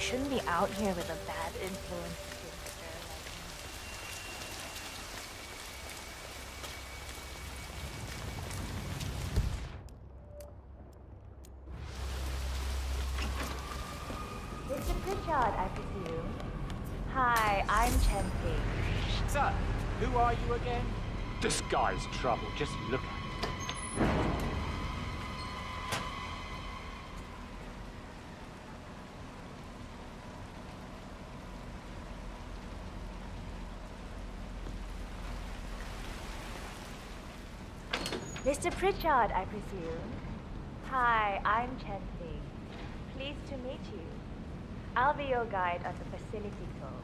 shouldn't be out here with a bad influence gangster like me. Mr. Pritchard, I presume. Hi, I'm Chen-Ping. Sir, who are you again? This guy's trouble, just look at it. Mr. Pritchard, I presume. Hi, I'm Chen-Ping. Pleased to meet you. I'll be your guide on the facility tour.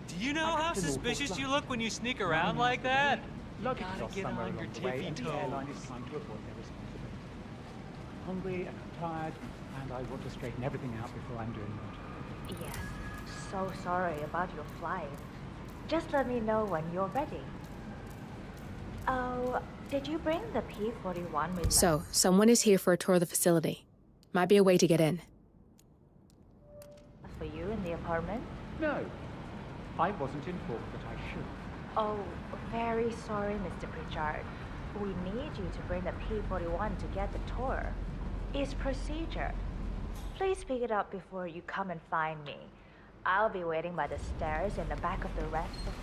Do you know how suspicious you look when you sneak around like that? You gotta get on your tippy toes. I'm hungry and I'm tired, and I want to straighten everything out before I'm doing that. Yes, so sorry about your flight. Just let me know when you're ready. Oh, did you bring the P-41 with you? So, someone is here for a tour of the facility. Might be a way to get in. For you in the apartment? No, I wasn't informed that I should. Oh, very sorry, Mr. Pritchard. We need you to bring the P-41 to get the tour. It's procedure. Please pick it up before you come and find me. I'll be waiting by the stairs in the back of the rest of...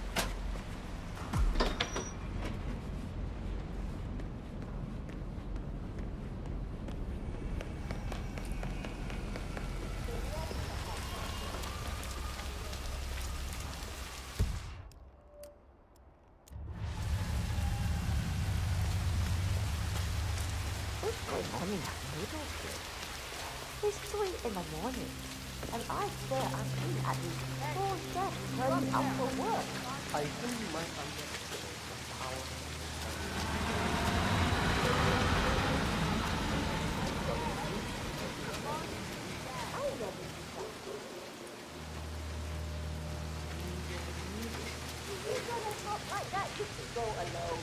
It's 3 in the morning, and I swear I've seen at least 4 chefs turning up for work. I think you might understand the power. You're gonna talk like that, you can go alone.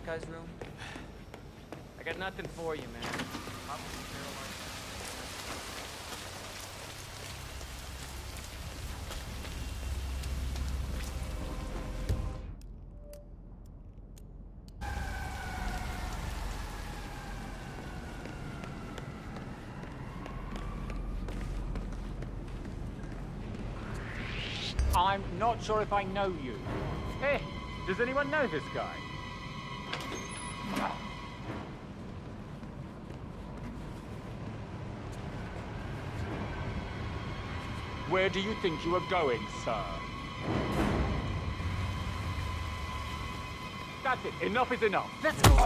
Guy's room. I got nothing for you, man. I'm not sure if I know you. Hey, does anyone know this guy? Where do you think you are going, sir? That's it. Enough is enough. Let's go.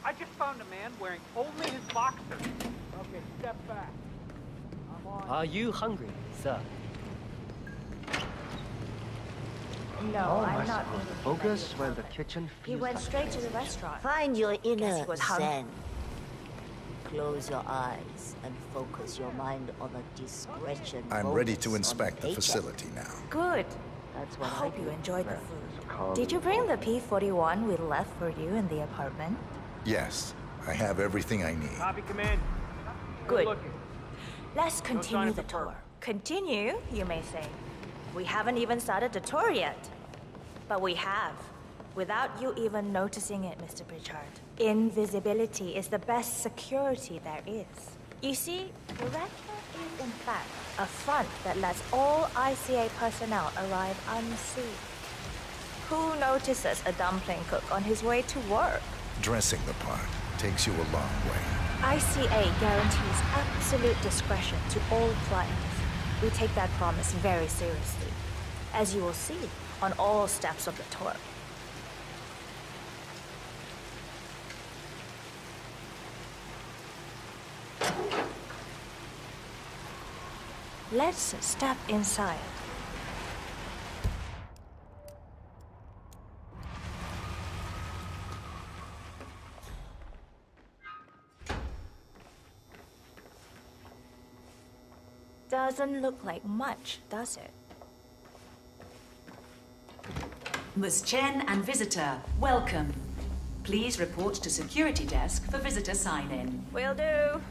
I just found a man wearing only his boxers. Okay, step back. I'm on. Are you hungry, sir? No, I'm not eating. Focus when the kitchen He feels went like straight to the restaurant. Find your Guess inner he was hungry. zen. Close your eyes and focus your mind on a discretion. I'm ready bonus to on inspect the paycheck. facility now. Good. That's I what hope I you do. enjoyed the food. Did you bring the P-41 we left for you in the apartment? Yes, I have everything I need. Copy command. Good. Looking. Let's sign continue of the the tour. perp. Continue, you may say. We haven't even started the tour yet. But we have, without you even noticing it, Mr. Pritchard. Invisibility is the best security there is. You see, the restaurant is in fact a front that lets all ICA personnel arrive unseen. Who notices a dumpling cook on his way to work? Dressing the part takes you a long way. ICA guarantees absolute discretion to all clients. We take that promise very seriously, as you will see on all steps of the tour. Let's step inside. Doesn't look like much, does it? Ms. Chen and visitor, welcome. Please report to security desk for visitor sign-in. Will do.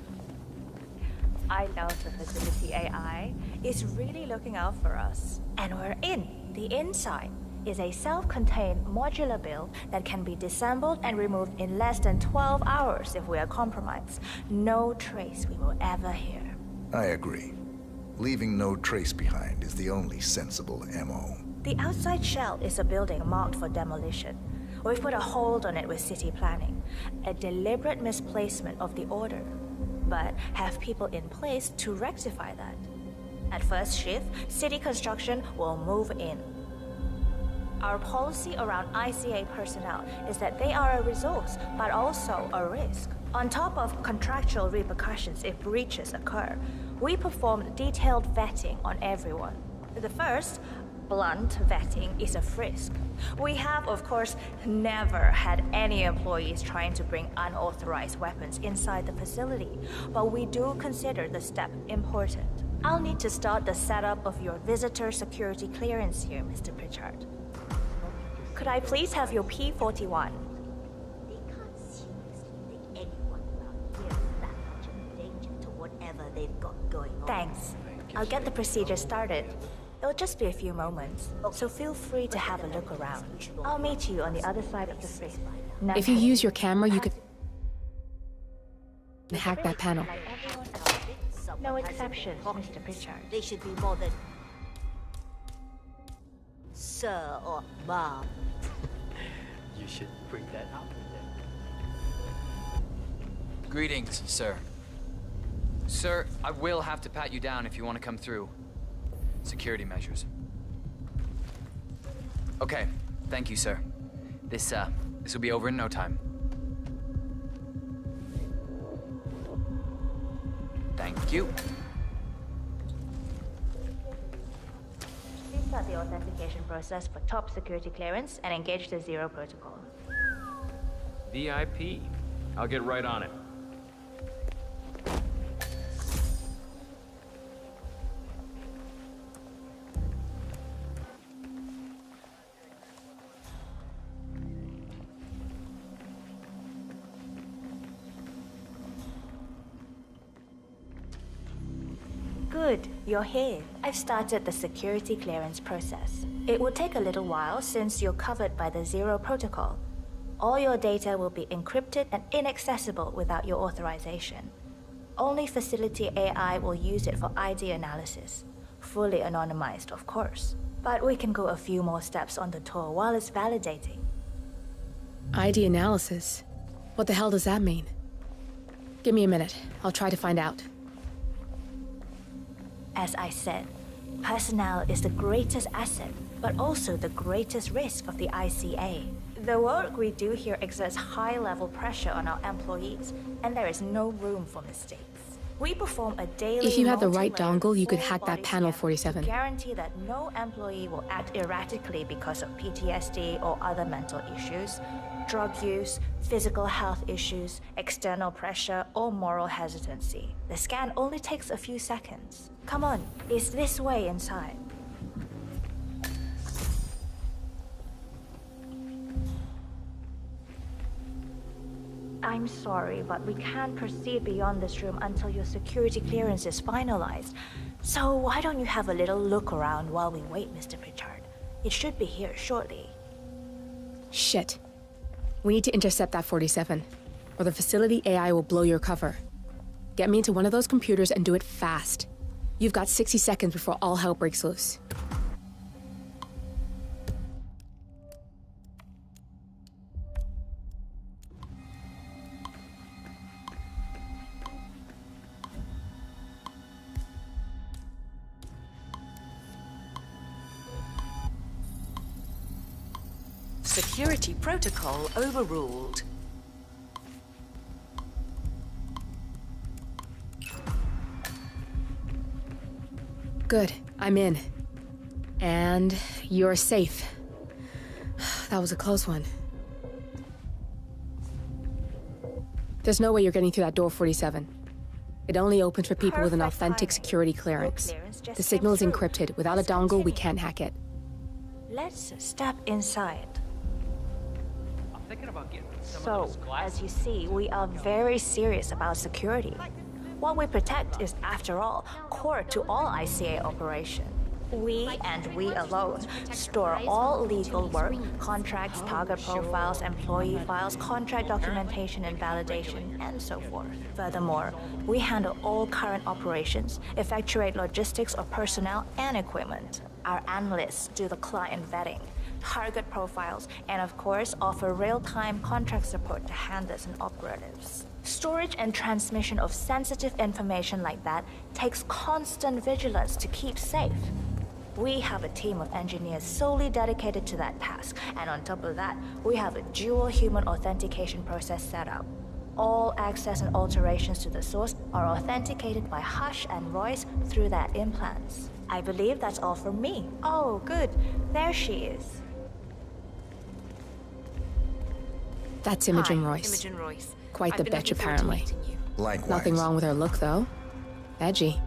I love the facility AI. It's really looking out for us. And we're in. The inside is a self-contained modular build that can be disassembled and removed in less than 12 hours if we are compromised. No trace we will ever hear. I agree. Leaving no trace behind is the only sensible MO. The outside shell is a building marked for demolition. We've put a hold on it with city planning. A deliberate misplacement of the order. But have people in place to rectify that. At first shift, city construction will move in. Our policy around ICA personnel is that they are a resource, but also a risk. On top of contractual repercussions if breaches occur, we perform detailed vetting on everyone. The first, blunt vetting, is a frisk. We have, of course, never had any employees trying to bring unauthorized weapons inside the facility, but we do consider the step important. I'll need to start the setup of your visitor security clearance here, Mr. Pritchard. Could I please have your P-41? They can't seriously think anyone around here is that much of a danger to whatever they've got going on. Thanks. I'll get the procedure started. It'll just be a few moments, so feel free to have a look around. I'll meet you on the other side of the frisk. If you use your camera, you could hack that panel. Like everyone else. No exceptions, Mr. Pritchard. They should be more than sir or ma'am. You should bring that up with them. Greetings, sir. Sir, I will have to pat you down if you want to come through. Security measures. Okay, thank you, sir. This will be over in no time. Thank you. Please start the authentication process for top security clearance and engage the Zero Protocol. VIP. I'll get right on it. Good, you're here. I've started the security clearance process. It will take a little while since you're covered by the Zero Protocol. All your data will be encrypted and inaccessible without your authorization. Only facility AI will use it for ID analysis. Fully anonymized, of course. But we can go a few more steps on the tour while it's validating. ID analysis? What the hell does that mean? Give me a minute. I'll try to find out. As I said, personnel is the greatest asset, but also the greatest risk of the ICA. The work we do here exerts high-level pressure on our employees, and there is no room for mistakes. We perform a daily. If you had the right dongle, you could full hack that body panel scan 47. to guarantee that no employee will act erratically because of PTSD or other mental issues, drug use, physical health issues, external pressure, or moral hesitancy. The scan only takes a few seconds. Come on, it's this way inside. I'm sorry, but we can't proceed beyond this room until your security clearance is finalized. So why don't you have a little look around while we wait, Mr. Pritchard? It should be here shortly. Shit. We need to intercept that 47, or the facility AI will blow your cover. Get me into one of those computers and do it fast. You've got 60 seconds before all hell breaks loose. Security protocol overruled. Good, I'm in. And you're safe. That was a close one. There's no way you're getting through that door 47. It only opens for people with an authentic security clearance. The signal is encrypted. Without a dongle, we can't hack it. Let's step inside. I'm thinking about getting some of So, those glasses. as you see, we are very serious about security. What we protect is, after all, core to all ICA operation. We, and we alone, store all legal work, contracts, target profiles, employee files, contract documentation and validation, and so forth. Furthermore, we handle all current operations, effectuate logistics of personnel and equipment. Our analysts do the client vetting, target profiles, and of course offer real-time contract support to handlers and operatives. Storage and transmission of sensitive information like that takes constant vigilance to keep safe. We have a team of engineers solely dedicated to that task, and on top of that, we have a dual human authentication process set up. All access and alterations to the source are authenticated by Hush and Royce through their implants. I believe that's all from me. Oh, good. There she is. That's Imogen Royce. Imogen Royce. Quite the bitch, apparently. Likewise. Nothing wrong with her look, though. Edgy.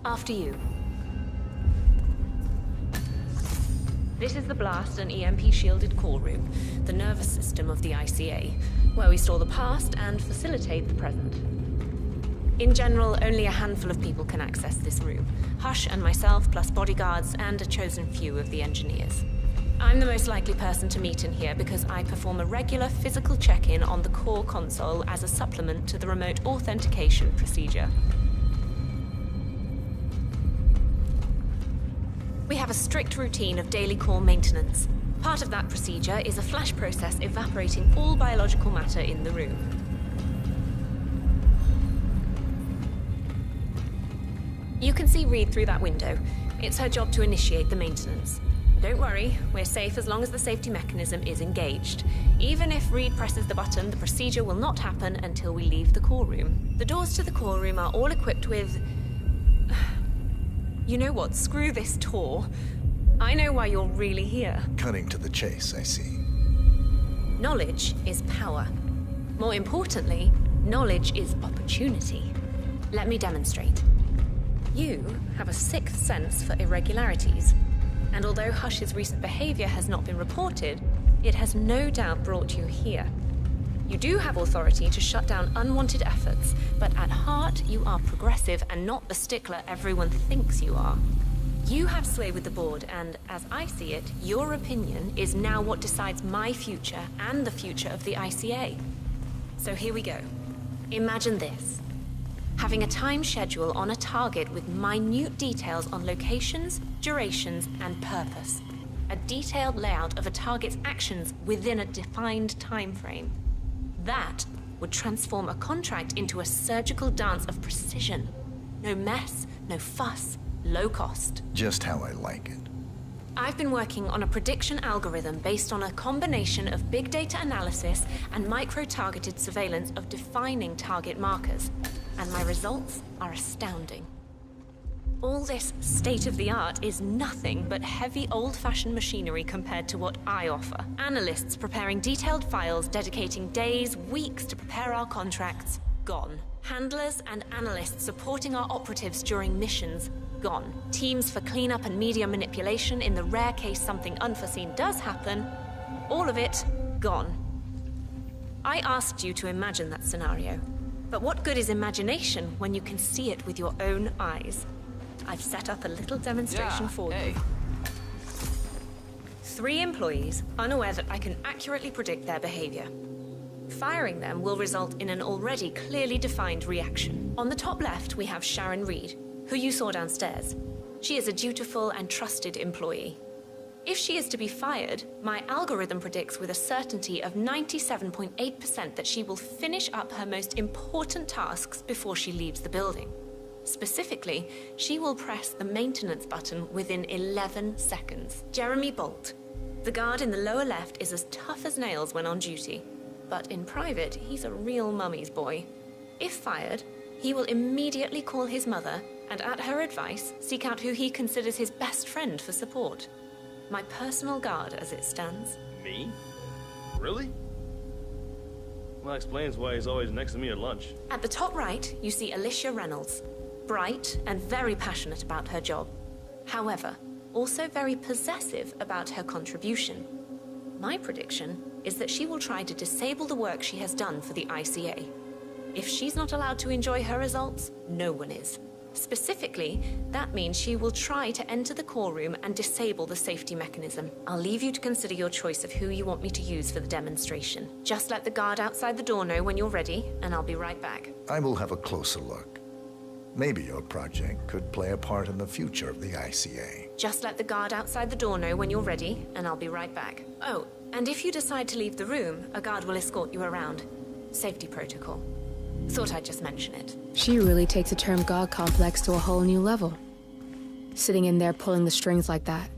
After you. This is the blast and EMP-shielded call room, the nervous system of the ICA, where we store the past and facilitate the present. In general, only a handful of people can access this room. Hush and myself, plus bodyguards and a chosen few of the engineers. I'm the most likely person to meet in here because I perform a regular physical check-in on the core console as a supplement to the remote authentication procedure. We have a strict routine of daily core maintenance. Part of that procedure is a flash process evaporating all biological matter in the room. You can see Reed through that window. It's her job to initiate the maintenance. Don't worry, we're safe as long as the safety mechanism is engaged. Even if Reed presses the button, the procedure will not happen until we leave the core room. The doors to the core room are all equipped with... You know what? Screw this tour. I know why you're really here. Cutting to the chase, I see. Knowledge is power. More importantly, knowledge is opportunity. Let me demonstrate. You have a sixth sense for irregularities. And although Hush's recent behavior has not been reported, it has no doubt brought you here. You do have authority to shut down unwanted efforts, but at heart you are progressive and not the stickler everyone thinks you are. You have sway with the board, and as I see it, your opinion is now what decides my future and the future of the ICA. So here we go. Imagine this. Having a time schedule on a target with minute details on locations, durations, and purpose. A detailed layout of a target's actions within a defined time frame. That would transform a contract into a surgical dance of precision. No mess, no fuss, low cost. Just how I like it. I've been working on a prediction algorithm based on a combination of big data analysis and micro-targeted surveillance of defining target markers, and my results are astounding. All this state-of-the-art is nothing but heavy old-fashioned machinery compared to what I offer. Analysts preparing detailed files, dedicating days, weeks to prepare our contracts, gone. Handlers and analysts supporting our operatives during missions, gone. Teams for cleanup and media manipulation in the rare case something unforeseen does happen, all of it, gone. I asked you to imagine that scenario. But what good is imagination when you can see it with your own eyes? I've set up a little demonstration for you. 3 employees, unaware that I can accurately predict their behavior. Firing them will result in an already clearly defined reaction. On the top left, we have Sharon Reed, who you saw downstairs. She is a dutiful and trusted employee. If she is to be fired, my algorithm predicts with a certainty of 97.8% that she will finish up her most important tasks before she leaves the building. Specifically, she will press the maintenance button within 11 seconds. Jeremy Bolt. The guard in the lower left is as tough as nails when on duty. But in private, he's a real mummy's boy. If fired, he will immediately call his mother and, at her advice, seek out who he considers his best friend for support. My personal guard, as it stands. Me? Really? Well, that explains why he's always next to me at lunch. At the top right, you see Alicia Reynolds. Bright and very passionate about her job. However, also very possessive about her contribution. My prediction is that she will try to disable the work she has done for the ICA. If she's not allowed to enjoy her results, no one is. Specifically, that means she will try to enter the core room and disable the safety mechanism. I'll leave you to consider your choice of who you want me to use for the demonstration. Just let the guard outside the door know when you're ready, and I'll be right back. I will have a closer look. Maybe your project could play a part in the future of the ICA. Just let the guard outside the door know when you're ready, and I'll be right back. Oh, and if you decide to leave the room, a guard will escort you around. Safety protocol. Thought I'd just mention it. She really takes the term God complex to a whole new level. Sitting in there pulling the strings like that.